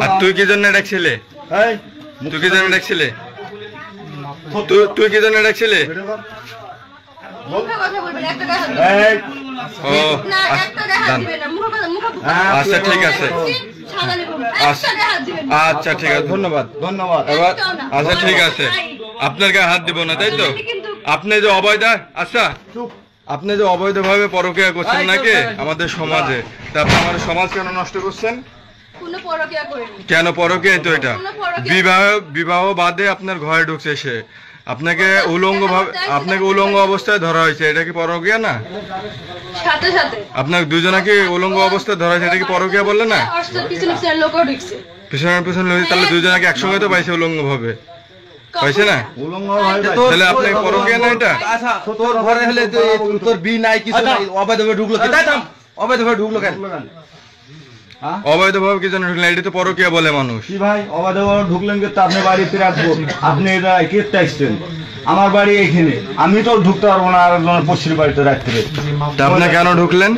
আর তুই কি জন্য ডাকছিলে? তুই কি জন্য ডাকছিলে? তুই কি জন্য ডাকছিলে? ও আচ্ছা ঠিক আছে, আচ্ছা ঠিক আছে, ধন্যবাদ ধন্যবাদ। এবার আচ্ছা ঠিক আছে, আপনার গায়ে হাত দিব না তাই তো? আপনি যে অবৈধ, আচ্ছা আপনি যে অবৈধভাবে পরকীয়া করছেন নাকি আমাদের সমাজে, তা আপনি আমাদের সমাজ কেন নষ্ট করছেন? কেন পরকীয়া? তো এটা বিবাহ বাদে আপনার ঘরে ঢুকছে সে, আপনাকে উলঙ্গ অবস্থায় ধরা হয়েছে, এটা কি পরকীয়া না? আপনার দুজনকে উলঙ্গ অবস্থায় ধরা হয়েছে, এটা কি পরকীয়া বললে না? পিছনের পিছনে তাহলে দুজনকে একসঙ্গে তো পাইছে উলঙ্গ ভাবে, পাইছে না? তাহলে আপনি পরকীয়া না এটা? তোর ঘরে হলে তোর বি নাই কিছু নাই, অবৈধভাবে ঢুকলো কেন? অবৈধভাবে ঢুকলো কেন? অবৈধভাবে কি জন্য ঢুকলেন? এটা তো পরকীয়া বলে মানুষ। কি ভাই অবৈধভাবে ঢুকলেন কিন্তু আপনি বাড়িতে রাখবো, আপনি এটা কেটে আসছেন, আমার বাড়ি এখানে, আমি তো ঢুকতে পারবো না আর পশ্চিম বাড়িতে রাখতে পারি। আপনি কেন ঢুকলেন?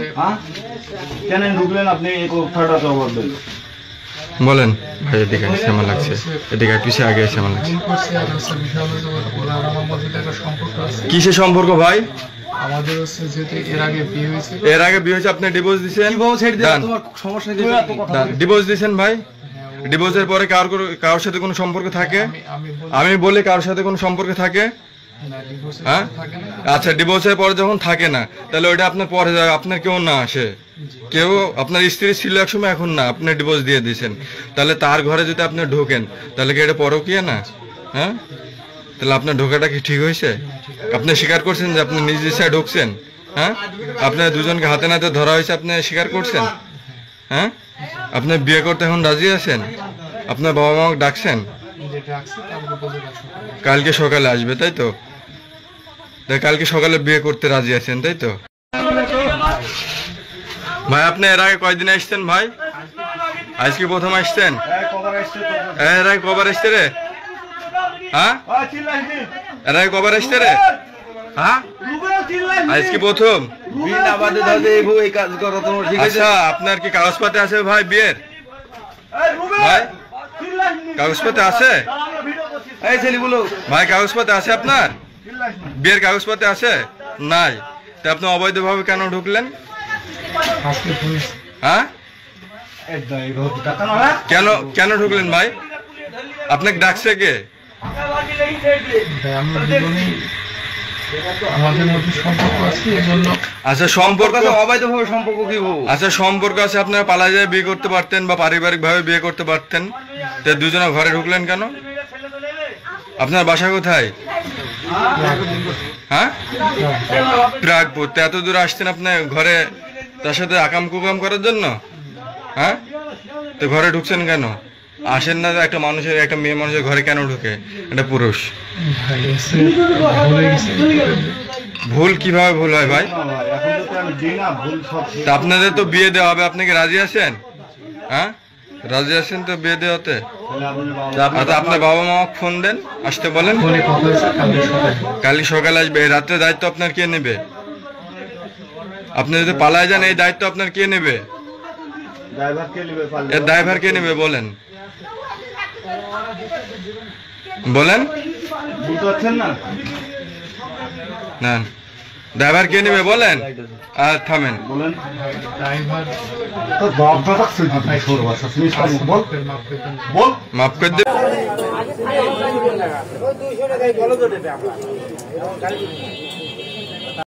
কেন ঢুকলেন আপনি এই কথাটা তো বলবেন। বলেন ভাই, এদিকে আমার লাগছে, এদিকে পিছিয়ে আগে এসে আমার লাগছে। কিসের সম্পর্ক ভাই? আমাদের হচ্ছে যেতে এর আগে বিয়ে হয়েছে। এর আগে বিয়ে হয়েছে, আপনি ডিভোর্স দিয়েছেন? তোমার সমস্যা কি? ডিভোর্স দিয়েছেন ভাই? ডিভোর্সের পরে কারোর সাথে কোনো সম্পর্ক থাকে? আমি বলি কারোর সাথে কোনো সম্পর্ক থাকে? হ্যাঁ, আচ্ছা ডিভোর্সের পরে যখন থাকে না, তাহলে ওইটা আপনার পরে আপনার কেউ না আসে, কেউ আপনার স্ত্রী ছিল এক সময়, এখন না, আপনি ডিভোর্স দিয়ে দিয়েছেন, তাহলে তার ঘরে যদি আপনি ঢোকেন তাহলে কি এটা পরকীয়া না? হ্যাঁ, তাহলে আপনার ঢোকাটা কি ঠিক হয়েছে? আপনি স্বীকার করছেন যে আপনি নিজ ইচ্ছায় ঢুকছেন? হ্যাঁ, আপনার দুজনকে হাতে নাতে ধরা হয়েছে, আপনি স্বীকার করছেন? হ্যাঁ, আপনি বিয়ে করতে এখন রাজি আছেন? আপনার বাবা মা ডাকছেন? কালকে সকালে আসবে তাই তো? কালকে সকালে বিয়ে করতে রাজি আছেন তাই তো? ভাই আপনি এর আগে কয়দিন আসছেন ভাই? আজকে প্রথম আসছেন? এর আগে কবার আসছে রে? হ্যাঁ, এর আগে কবার আসছে রে? হ্যাঁ, আজকে প্রথম? আচ্ছা, আপনার কি কাগজপত্র আছে ভাই বিয়ের? ভাই কাগজপত্র আছে ভাই? কাগজপত্র আছে আপনার? বিয়ের কাগজপত্র আছে? নাই। তা আপনি অবৈধভাবে কেন ঢুকলেন? হ্যাঁ, কেন কেন ঢুকলেন ভাই? আপনাকে ডাকছে কে? আমাদের মধ্যে সম্পর্ক আছে এজন্য। আচ্ছা সম্পর্ক, অবৈধভাবে সম্পর্ক কি? আচ্ছা সম্পর্ক আছে, আপনারা পালায় যায় বিয়ে করতে পারতেন বা পারিবারিক ভাবে বিয়ে করতে পারতেন, তো দুজনে ঘরে ঢুকলেন কেন? আপনার বাসা কোথায়? হ্যাঁ, প্রাগপুর। তো এত দূরে আসছেন আপনি ঘরে তার সাথে আকাম কুকাম করার জন্য? হ্যাঁ, তো ঘরে ঢুকছেন কেন? আসেন না, একটা মানুষের, একটা মেয়ে মানুষের ঘরে কেন ঢুকে? এটা পুরুষ। ভুল কিভাবে ভুল হয় ভাই? তা আপনাদের তো বিয়ে দেওয়া হবে, আপনি কি রাজি আছেন? হ্যাঁ, রাজি আছেন তো বিয়ে দেওয়াতে? আপনার বাবা মা ফোন দেন, আসতে বলেন, কালকে সকালে আসবে। রাত্রে দায়িত্ব আপনার কে নেবে? আপনি যদি পালায় যান এই দায়িত্ব আপনার কে নেবে? এর ড্রাইভার কে নেবে বলেন, বলেন না, ড্রাইভার কে নেবে বলেন। আর থামেন, বলেন মাফ করে দেবে।